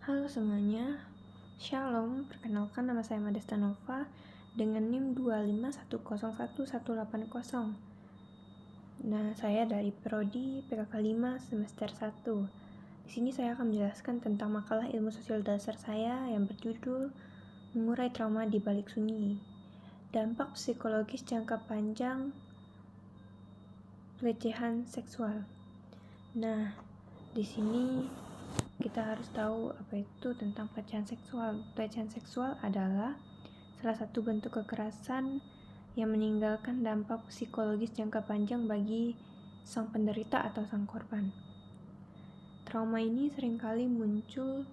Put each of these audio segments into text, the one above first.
Halo semuanya, Shalom, perkenalkan nama saya Madesta Nova dengan NIM 251011180. Nah, saya dari Prodi PKK 5 semester 1. Di sini saya akan menjelaskan tentang makalah ilmu sosial dasar saya yang berjudul Mengurai Trauma di Balik Sunyi. Dampak psikologis jangka panjang pelecehan seksual. Nah, di sini kita harus tahu apa itu tentang pelecehan seksual. Pelecehan seksual adalah salah satu bentuk kekerasan yang meninggalkan dampak psikologis jangka panjang bagi sang penderita atau sang korban. Trauma ini seringkali muncul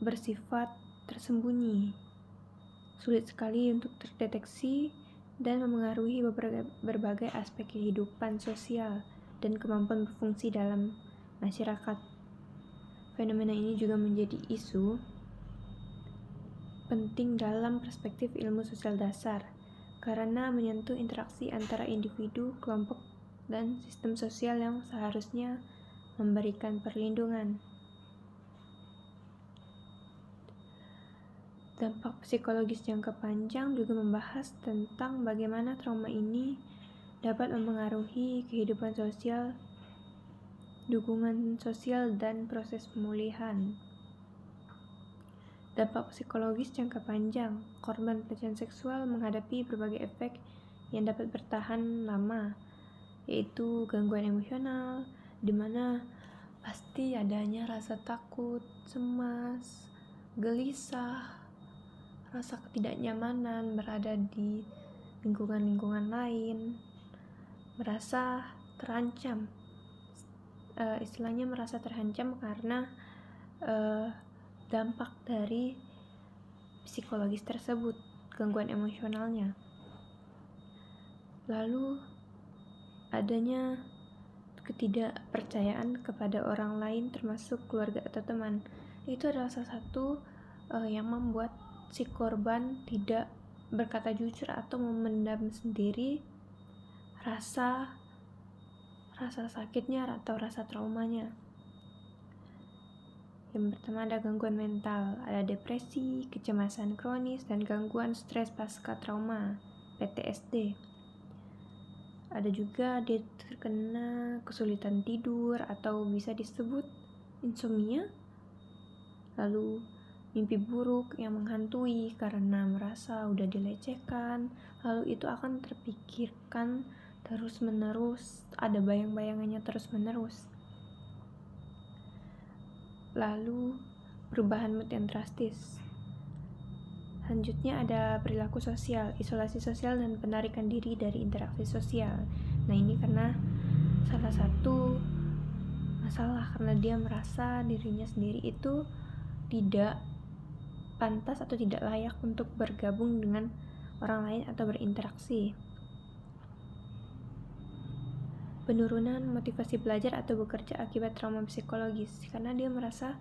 bersifat tersembunyi, sulit sekali untuk terdeteksi, dan memengaruhi berbagai aspek kehidupan sosial dan kemampuan berfungsi dalam masyarakat. Fenomena ini juga menjadi isu penting dalam perspektif ilmu sosial dasar karena menyentuh interaksi antara individu, kelompok, dan sistem sosial yang seharusnya memberikan perlindungan. Dampak psikologis jangka panjang juga membahas tentang bagaimana trauma ini dapat mempengaruhi kehidupan sosial, dukungan sosial, dan proses pemulihan. Dampak psikologis jangka panjang, korban pelecehan seksual menghadapi berbagai efek yang dapat bertahan lama, yaitu gangguan emosional, di mana pasti adanya rasa takut, cemas, gelisah, rasa ketidaknyamanan berada di lingkungan-lingkungan lain, merasa terancam, istilahnya merasa terancam karena dampak dari psikologis tersebut, gangguan emosionalnya. Lalu adanya ketidakpercayaan kepada orang lain termasuk keluarga atau teman. Itu adalah salah satu yang membuat si korban tidak berkata jujur atau memendam sendiri rasa sakitnya atau rasa traumanya. Yang pertama ada gangguan mental, ada depresi, kecemasan kronis, dan gangguan stres pasca trauma, PTSD. Ada juga dia terkena kesulitan tidur atau bisa disebut insomnia. Lalu mimpi buruk yang menghantui karena merasa udah dilecehkan. Lalu itu akan terpikirkan terus-menerus, ada bayang-bayangannya terus-menerus. Lalu perubahan mood yang drastis. Selanjutnya ada perilaku sosial, isolasi sosial, dan penarikan diri dari interaksi sosial. Nah, ini karena salah satu masalah, karena dia merasa dirinya sendiri itu tidak pantas atau tidak layak untuk bergabung dengan orang lain atau berinteraksi. Penurunan motivasi belajar atau bekerja akibat trauma psikologis, karena dia merasa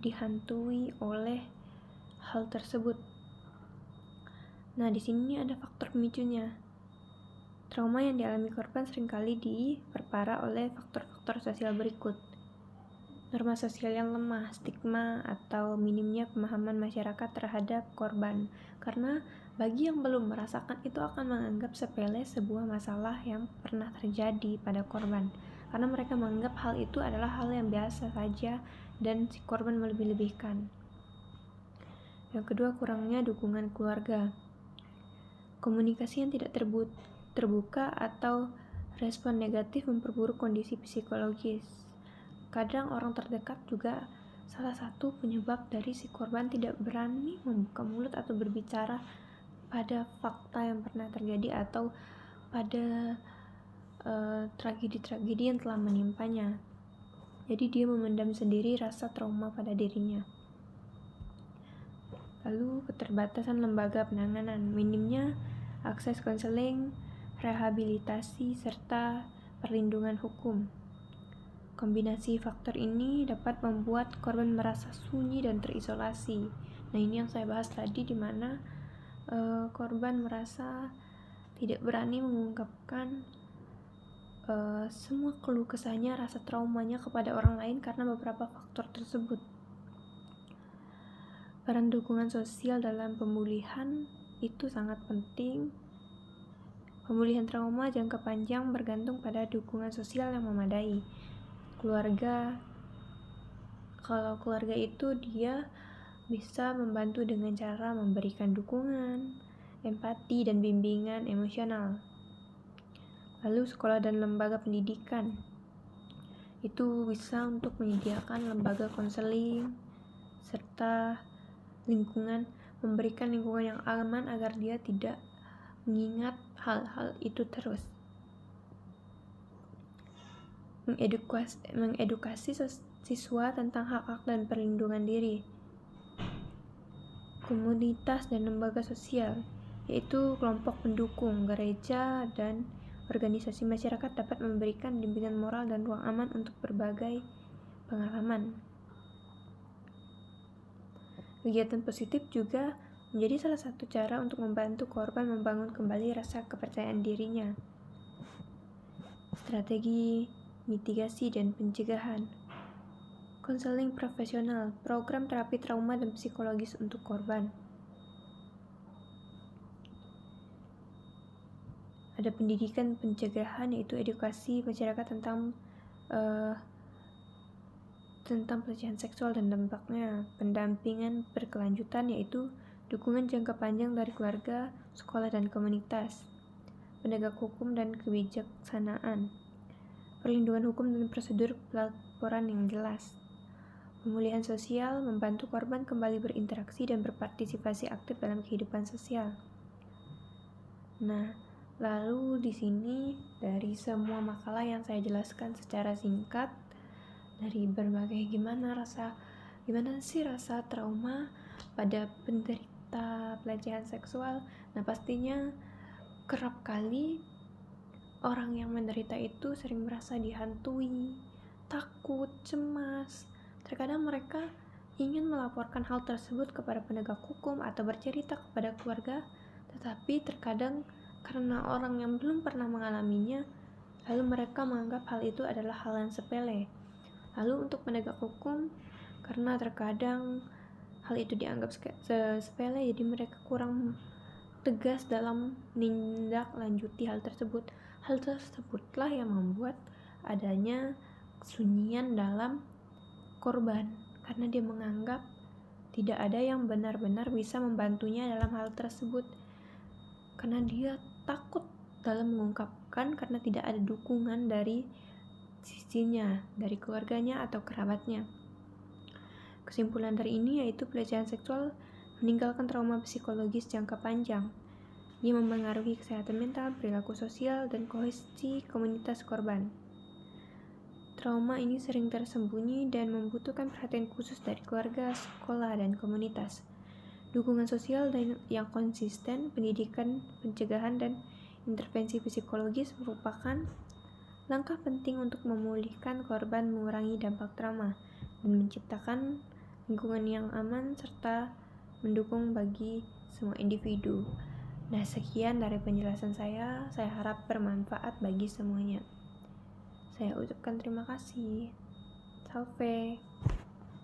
dihantui oleh hal tersebut. Nah, di sini ada faktor pemicunya. Trauma yang dialami korban seringkali diperparah oleh faktor-faktor sosial berikut. Norma sosial yang lemah, stigma, atau minimnya pemahaman masyarakat terhadap korban. Karena bagi yang belum merasakan itu akan menganggap sepele sebuah masalah yang pernah terjadi pada korban. Karena mereka menganggap hal itu adalah hal yang biasa saja dan si korban melebih-lebihkan. Yang kedua, kurangnya dukungan keluarga. Komunikasi yang tidak terbuka atau respon negatif memperburuk kondisi psikologis. Kadang orang terdekat juga salah satu penyebab dari si korban tidak berani membuka mulut atau berbicara pada fakta yang pernah terjadi atau pada tragedi-tragedi yang telah menimpanya. Jadi dia memendam sendiri rasa trauma pada dirinya. Lalu keterbatasan lembaga penanganan, minimnya akses konseling, rehabilitasi, serta perlindungan hukum. Kombinasi faktor ini dapat membuat korban merasa sunyi dan terisolasi. Nah, ini yang saya bahas tadi, di mana korban merasa tidak berani mengungkapkan semua keluh kesahnya, rasa traumanya kepada orang lain karena beberapa faktor tersebut. Peran dukungan sosial dalam pemulihan itu sangat penting. Pemulihan trauma jangka panjang bergantung pada dukungan sosial yang memadai. Kalau keluarga itu dia bisa membantu dengan cara memberikan dukungan, empati, dan bimbingan emosional. Lalu sekolah dan lembaga pendidikan itu bisa untuk menyediakan lembaga konseling serta memberikan lingkungan yang aman agar dia tidak mengingat hal-hal itu terus. Mengedukasi siswa tentang hak-hak dan perlindungan diri. Komunitas dan lembaga sosial, yaitu kelompok pendukung, gereja, dan organisasi masyarakat dapat memberikan bimbingan moral dan ruang aman untuk berbagai pengalaman. Kegiatan positif juga menjadi salah satu cara untuk membantu korban membangun kembali rasa kepercayaan dirinya. Strategi mitigasi dan pencegahan. Konseling profesional, program terapi trauma dan psikologis untuk korban. Ada pendidikan pencegahan, yaitu edukasi masyarakat tentang pelecehan seksual dan dampaknya. Pendampingan berkelanjutan, yaitu dukungan jangka panjang dari keluarga, sekolah, dan komunitas. Penegak hukum dan kebijaksanaan. Perlindungan hukum dan prosedur pelaporan yang jelas. Pemulihan sosial membantu korban kembali berinteraksi dan berpartisipasi aktif dalam kehidupan sosial. Nah, lalu di sini dari semua makalah yang saya jelaskan secara singkat, dari berbagai gimana sih rasa trauma pada penderita pelecehan seksual. Nah, pastinya kerap kali orang yang menderita itu sering merasa dihantui, takut, cemas. Terkadang mereka ingin melaporkan hal tersebut kepada penegak hukum atau bercerita kepada keluarga, tetapi terkadang karena orang yang belum pernah mengalaminya, lalu mereka menganggap hal itu adalah hal yang sepele. Lalu untuk penegak hukum, karena terkadang hal itu dianggap sepele, jadi mereka kurang tegas dalam menindaklanjuti hal tersebut. Hal tersebutlah yang membuat adanya kesunyian dalam korban, karena dia menganggap tidak ada yang benar-benar bisa membantunya dalam hal tersebut, karena dia takut dalam mengungkapkan karena tidak ada dukungan dari sisinya, dari keluarganya atau kerabatnya. Kesimpulan dari ini yaitu pelecehan seksual meninggalkan trauma psikologis jangka panjang. Ia mempengaruhi kesehatan mental, perilaku sosial, dan kohesi komunitas korban. Trauma ini sering tersembunyi dan membutuhkan perhatian khusus dari keluarga, sekolah, dan komunitas. Dukungan sosial yang konsisten, pendidikan, pencegahan, dan intervensi psikologis merupakan langkah penting untuk memulihkan korban, mengurangi dampak trauma, dan menciptakan lingkungan yang aman serta mendukung bagi semua individu. Nah, sekian dari penjelasan saya harap bermanfaat bagi semuanya. Saya ucapkan terima kasih. Salve.